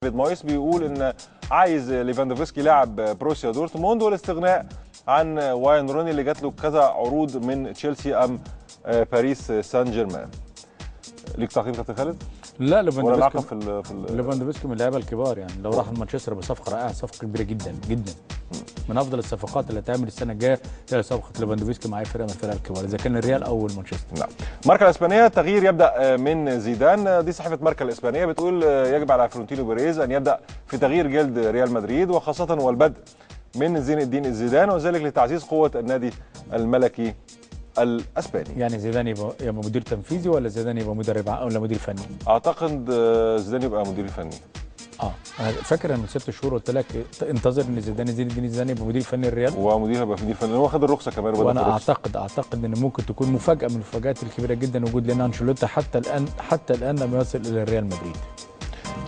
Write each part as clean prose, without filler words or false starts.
ديفيد مويس بيقول ان عايز ليفاندوفسكي لاعب بروسيا دورتموند والاستغناء عن واين روني اللي جات له كذا عروض من تشيلسي ام باريس سان جيرمان. ليك تعقيب كابتن خالد؟ لا، ليفاندوفسكي من اللعيبه الكبار، يعني لو راح مانشستر بصفقه رائعه، صفقه كبيره جدا جدا، من افضل الصفقات اللي هتعمل السنه الجايه هي صفقه ليفاندوفسكي مع اي فرقه من الفرق الكبار، اذا كان الريال او مانشستر. نعم. ماركا الاسبانيه، التغيير يبدا من زيدان. دي صحيفه ماركا الاسبانيه بتقول يجب على فلورنتينو بيريز ان يبدا في تغيير جلد ريال مدريد، وخاصه والبدء من زين الدين الزيدان، وذلك لتعزيز قوه النادي الملكي الاسباني. يعني زيدان يبقى مدير تنفيذي ولا زيدان يبقى مدرب ولا مدير فني؟ اعتقد زيدان يبقى مدير فني. انا فاكر ان من 6 شهور قلت لك انتظر ان زين الدين زيدان يبقى مدير فني الريال، ومدير هيبقى مدير فني، هو خد الرخصه كمان. وانا اعتقد ان ممكن تكون مفاجاه من المفاجات الكبيره جدا وجود لنا انشيلوتي حتى الان لم يصل الى الريال مدريد.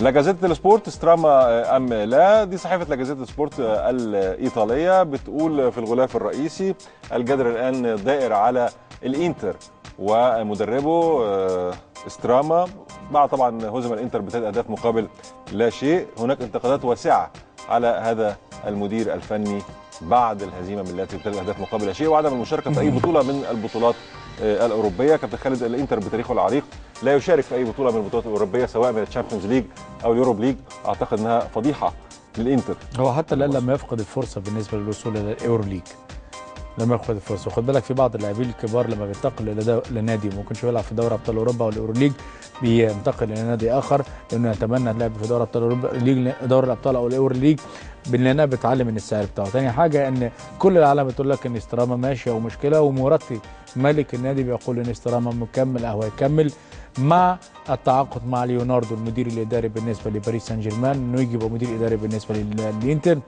لا جازيتا السبورت، ستراما ام لا. دي صحيفه لا جازيتا السبورت الايطاليه بتقول في الغلاف الرئيسي الجدل الان دائر على الانتر ومدربه ستراما بعد طبعا هزم الانتر ب3 اهداف مقابل لا شيء. هناك انتقادات واسعه على هذا المدير الفني بعد الهزيمه من لاتسيو ب3 اهداف مقابل لا شيء وعدم المشاركه في اي بطوله من البطولات الاوروبيه. كابتن خالد، الانتر بتاريخه العريق لا يشارك في اي بطوله من البطولات الاوروبيه سواء من الشامبيونز ليج او اليوروب ليج. اعتقد انها فضيحه للانتر. هو حتى الان لم يفقد الفرصه بالنسبه للوصول الى اليورو ليج، لما ياخد الفرصه. وخد بالك في بعض اللاعبين الكبار لما بينتقل لنادي ما يكونش بيلعب في دوري ابطال اوروبا او اليورو ليج بينتقل الى نادي اخر لانه يتمنى اللعب في دوري ابطال اوروبا دوري الابطال او اليورو ليج، لانها بتعلم من السعر بتاعه. ثاني حاجه ان كل العالم بتقول لك ان استراما ماشي او مشكله، وموراتي مالك النادي بيقول ان استراما مكمل او هيكمل مع التعاقد مع ليوناردو المدير الاداري بالنسبه لباريس سان جيرمان انه يجي يبقى مدير اداري بالنسبه للانتر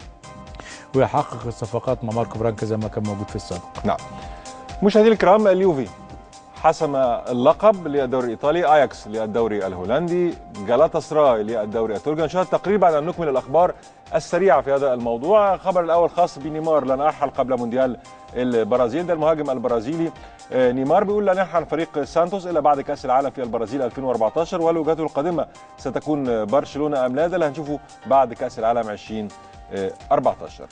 ويحقق الصفقات مع ماركو برانكا زي ما كان موجود في السابق. نعم. مشاهدينا الكرام، اليوفي حسم اللقب للدوري الايطالي، اياكس للدوري الهولندي، جالاتا سراي للدوري التركي. نشاهد تقرير بعد ان نكمل الاخبار السريعه في هذا الموضوع. الخبر الاول خاص بنيمار لن يرحل قبل مونديال البرازيل. ده المهاجم البرازيلي نيمار بيقول لن يرحل فريق سانتوس الا بعد كاس العالم في البرازيل 2014، ووجهته القادمه ستكون برشلونه ام لا، ده اللي هنشوفه بعد كاس العالم 2014.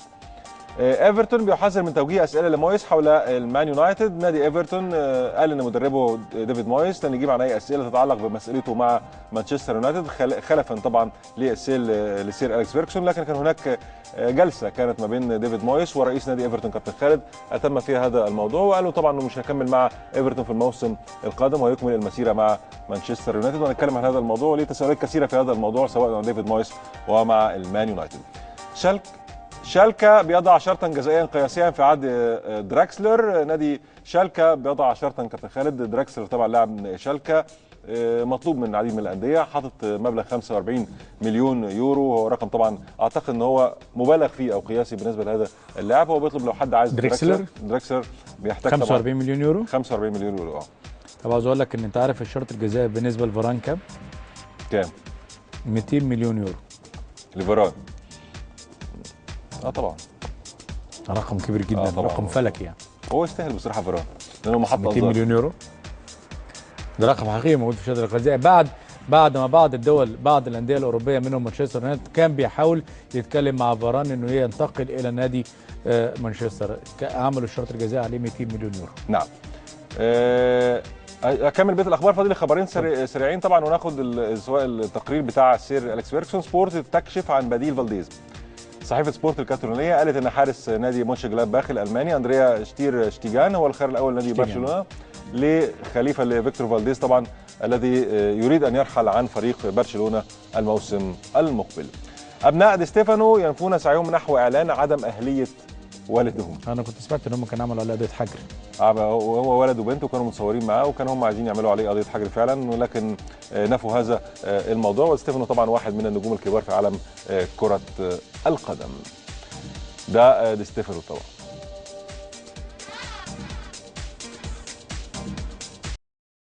ايفرتون بيحذر من توجيه اسئله لمويس حول المان يونايتد. نادي ايفرتون قال ان مدربه ديفيد مويس لن يجيب عن اي اسئله تتعلق بمسؤوليته مع مانشستر يونايتد خلفا طبعا لسير اليكس فيركسون، لكن كان هناك جلسه كانت ما بين ديفيد مويس ورئيس نادي ايفرتون كابتن خالد اتم فيها هذا الموضوع، وقالوا طبعا انه مش هيكمل مع ايفرتون في الموسم القادم وهيكمل المسيره مع مانشستر يونايتد. وهنتكلم عن هذا الموضوع وليه تساؤلات كثيره في هذا الموضوع سواء مع ديفيد مويس ومع المان يونايتد. شالكا بيضع شرطا جزائيا قياسيا في عقد دراكسلر. نادي شالكا بيضع شرطا كابتن خالد. دراكسلر طبعا لاعب شالكا مطلوب من العديد من الانديه، حاطط مبلغ 45 مليون يورو، وهو رقم طبعا اعتقد ان هو مبالغ فيه او قياسي بالنسبه لهذا اللاعب. هو بيطلب لو حد عايز دراكسلر بيحتاج 45 مليون يورو. 45 مليون يورو. طب عاوز اقول لك ان انت عارف الشرط الجزائي بالنسبه لفاران كام؟ 200 مليون يورو لفاران. طبعا رقم كبير جدا، رقم فلكي يعني. هو يستاهل بصراحه فاران لانه محط 200 مليون يورو ده رقم حقيقي موجود في الشهاده الجزائيه بعد ما بعض الانديه الاوروبيه منهم مانشستر يونايتد كان بيحاول يتكلم مع فاران انه ينتقل الى نادي مانشستر، عملوا الشرط الجزائي عليه 200 مليون يورو. نعم. اكمل بيت الاخبار، فاضل خبرين سريعين طبعا وناخد سواء التقرير بتاع سير اليكس فيركسون. سبورت تكشف عن بديل فالديز. صحيفه سبورت الكاتالونيه قالت ان حارس نادي مونشنجلادباخ الالماني اندريا شتيجان هو الخيار الاول لنادي برشلونه لخليفه لفيكتور فالديز طبعا الذي يريد ان يرحل عن فريق برشلونه الموسم المقبل. ابناء دي ستيفانو ينفون سعيهم نحو اعلان عدم اهليه والدهم. انا كنت سمعت ان هم كانوا عملوا عليه قضيه حجر. هو ولد وبنت وكانوا متصورين معاه وكانوا هم عايزين يعملوا عليه قضيه حجر فعلا، ولكن نفوا هذا الموضوع. وستيفانو طبعا واحد من النجوم الكبار في عالم كره القدم. ده دي ستيفانو طبعا.